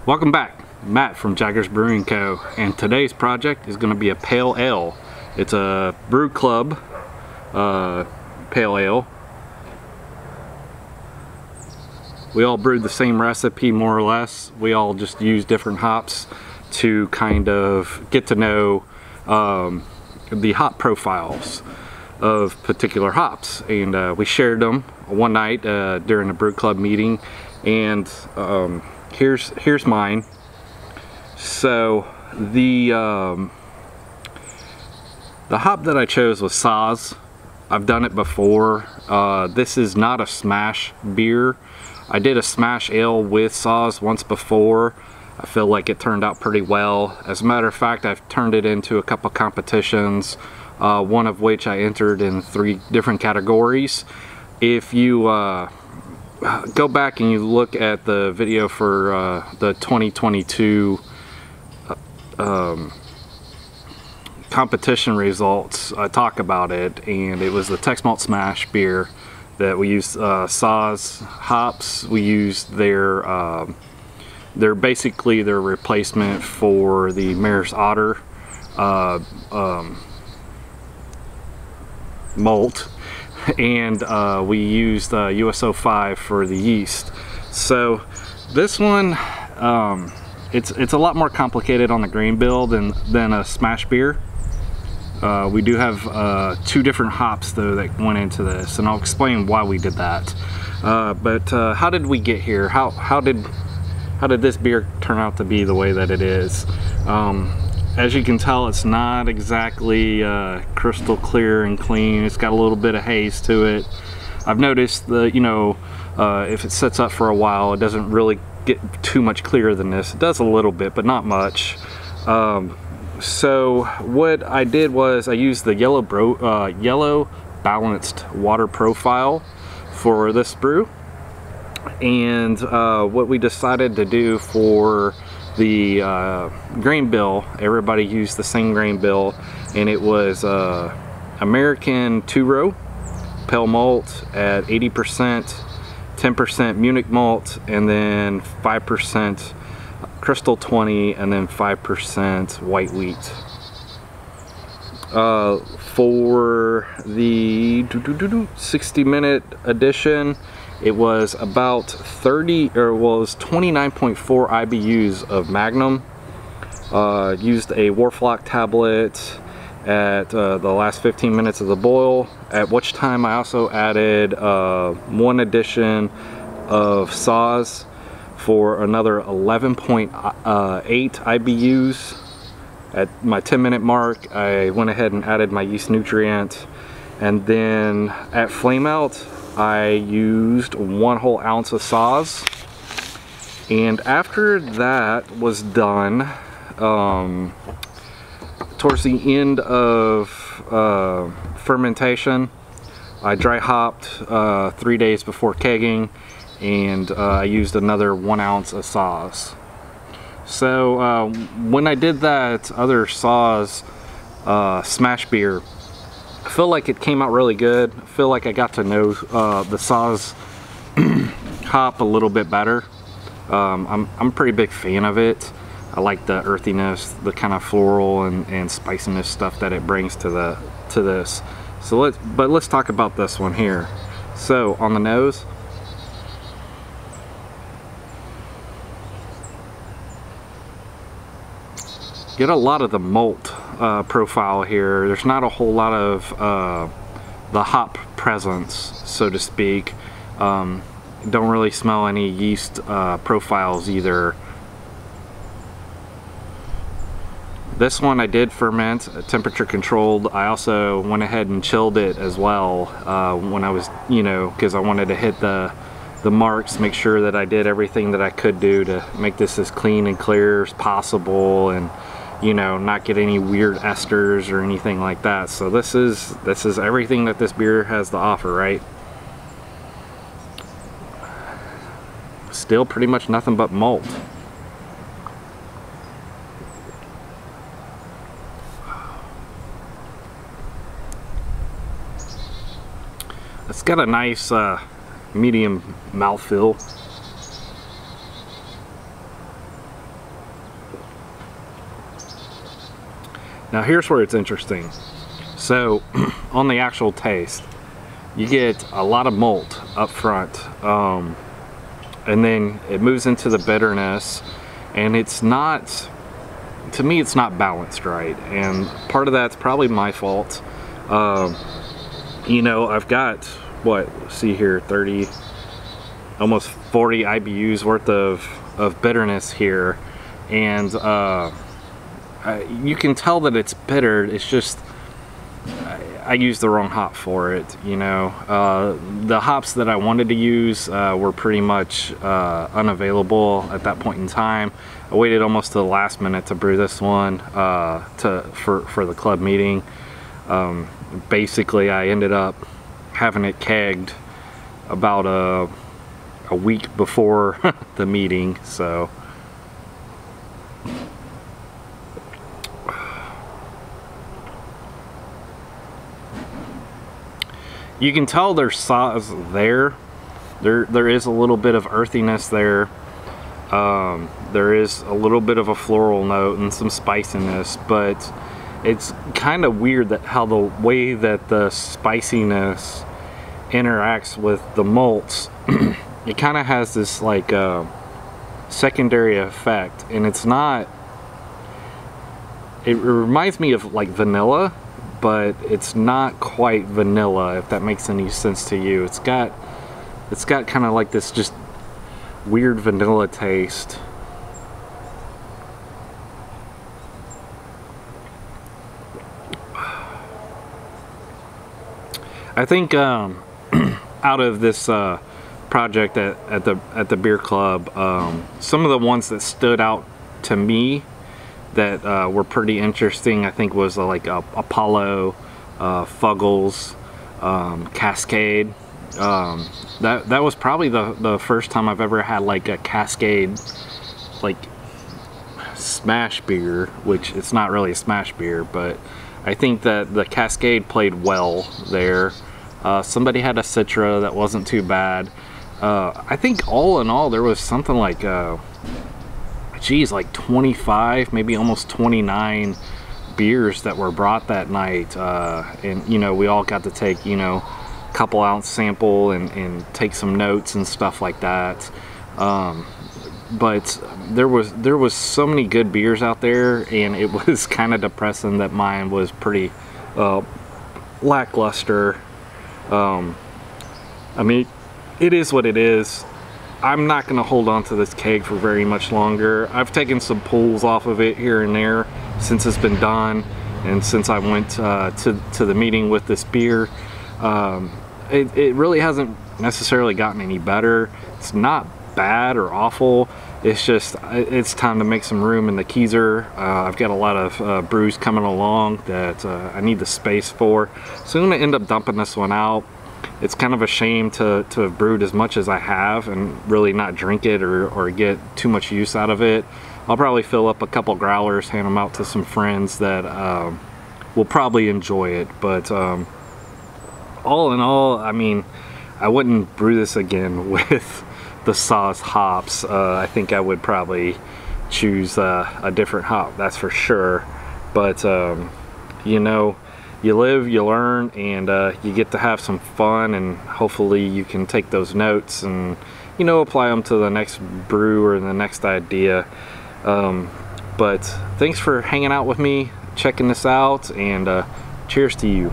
Welcome back, Matt from Jaggers Brewing Co. And today's project is going to be a pale ale. It's a Brew Club pale ale. We all brewed the same recipe more or less. We all just use different hops to kind of get to know the hop profiles of particular hops, and we shared them one night during a Brew Club meeting. And here's mine. So the hop that I chose was SAAZ. I've done it before. This is not a smash beer. I did a smash ale with SAAZ once before. I feel like it turned out pretty well. As a matter of fact, I've turned it into a couple competitions, one of which I entered in 3 different categories. If you go back and you look at the video for the 2022 competition results, I talk about it, and it was the Tex Malt Smash beer that we used SAAZ hops. We used they're basically their replacement for the Mare's Otter malt, and we used US05 for the yeast. So this one, it's a lot more complicated on the grain bill than a smash beer. We do have 2 different hops though that went into this, and I'll explain why we did that. But how did we get here? How did this beer turn out to be the way that it is? As you can tell, it's not exactly crystal clear and clean. It's got a little bit of haze to it. I've noticed that, you know, if it sits up for a while, it doesn't really get too much clearer than this. It does a little bit, but not much. So what I did was I used the yellow balanced water profile for this brew. And what we decided to do for the grain bill, everybody used the same grain bill, and it was American 2-row Pale Malt at 80%, 10% Munich Malt, and then 5% Crystal 20, and then 5% white wheat. For the 60-minute edition, it was about 29.4 IBUs of Magnum. Used a Whilfloc Tablet at the last 15 minutes of the boil, at which time I also added 1 addition of SAAZ for another 11.8 IBUs. At my 10-minute mark, I went ahead and added my Yeast Nutrient, and then at flame out, I used 1 whole ounce of SAAZ. And after that was done, towards the end of fermentation, I dry hopped 3 days before kegging, and I used another 1 ounce of SAAZ. So when I did that other SAAZ smash beer, I feel like it came out really good. I feel like I got to know the SAAZ hop a little bit better. I'm a pretty big fan of it. I like the earthiness, the kind of floral and spiciness stuff that it brings to this. So let's talk about this one here. So on the nose, get a lot of the malt profile here. There's not a whole lot of the hop presence, so to speak. Don't really smell any yeast profiles either. This one I did ferment, temperature controlled. I also went ahead and chilled it as well when I was, you know, because I wanted to hit the marks, make sure that I did everything that I could do to make this as clean and clear as possible, and you know, not get any weird esters or anything like that. So this is everything that this beer has to offer, right? Still pretty much nothing but malt. It's got a nice medium mouthfeel. Now here's where it's interesting. So on the actual taste, you get a lot of malt up front, and then it moves into the bitterness, and it's not, to me it's not balanced right, and part of that's probably my fault. You know, I've got, what, see here, 30, almost 40 IBUs worth of bitterness here, and you can tell that it's bitter. It's just I used the wrong hop for it, you know. The hops that I wanted to use were pretty much unavailable at that point in time. I waited almost to the last minute to brew this one for the club meeting. Basically, I ended up having it kegged about a week before the meeting, so. You can tell there's SAAZ there. There is a little bit of earthiness there. There is a little bit of a floral note and some spiciness, but it's kind of weird that how the way that the spiciness interacts with the malts. It kind of has this like secondary effect, and it's not. It reminds me of like vanilla, but it's not quite vanilla, if that makes any sense to you. It's got kind of like this just weird vanilla taste. I think out of this project at the beer club, some of the ones that stood out to me that were pretty interesting, I think, was like Apollo, Fuggles, Cascade. That was probably the first time I've ever had like a Cascade like smash beer, which it's not really a smash beer, but I think that the Cascade played well there. Somebody had a Citra that wasn't too bad. I think all in all there was something like geez, like 25, maybe almost 29 beers that were brought that night, and you know, we all got to take, you know, a couple ounce sample and take some notes and stuff like that. But there was so many good beers out there, and it was kind of depressing that mine was pretty lackluster. I mean, it is what it is. I'm not going to hold on to this keg for very much longer. I've taken some pulls off of it here and there since it's been done, and since I went to the meeting with this beer. It really hasn't necessarily gotten any better. It's not bad or awful. It's just, it's time to make some room in the Keezer. I've got a lot of brews coming along that I need the space for. So I'm going to end up dumping this one out. It's kind of a shame to have brewed as much as I have and really not drink it or get too much use out of it. I'll probably fill up a couple growlers, hand them out to some friends that will probably enjoy it. But all in all, I mean, I wouldn't brew this again with the SAAZ hops. I think I would probably choose a different hop, that's for sure. But you know, you live, you learn, and you get to have some fun, and hopefully you can take those notes and, you know, apply them to the next brew or the next idea. But thanks for hanging out with me, checking this out, and cheers to you.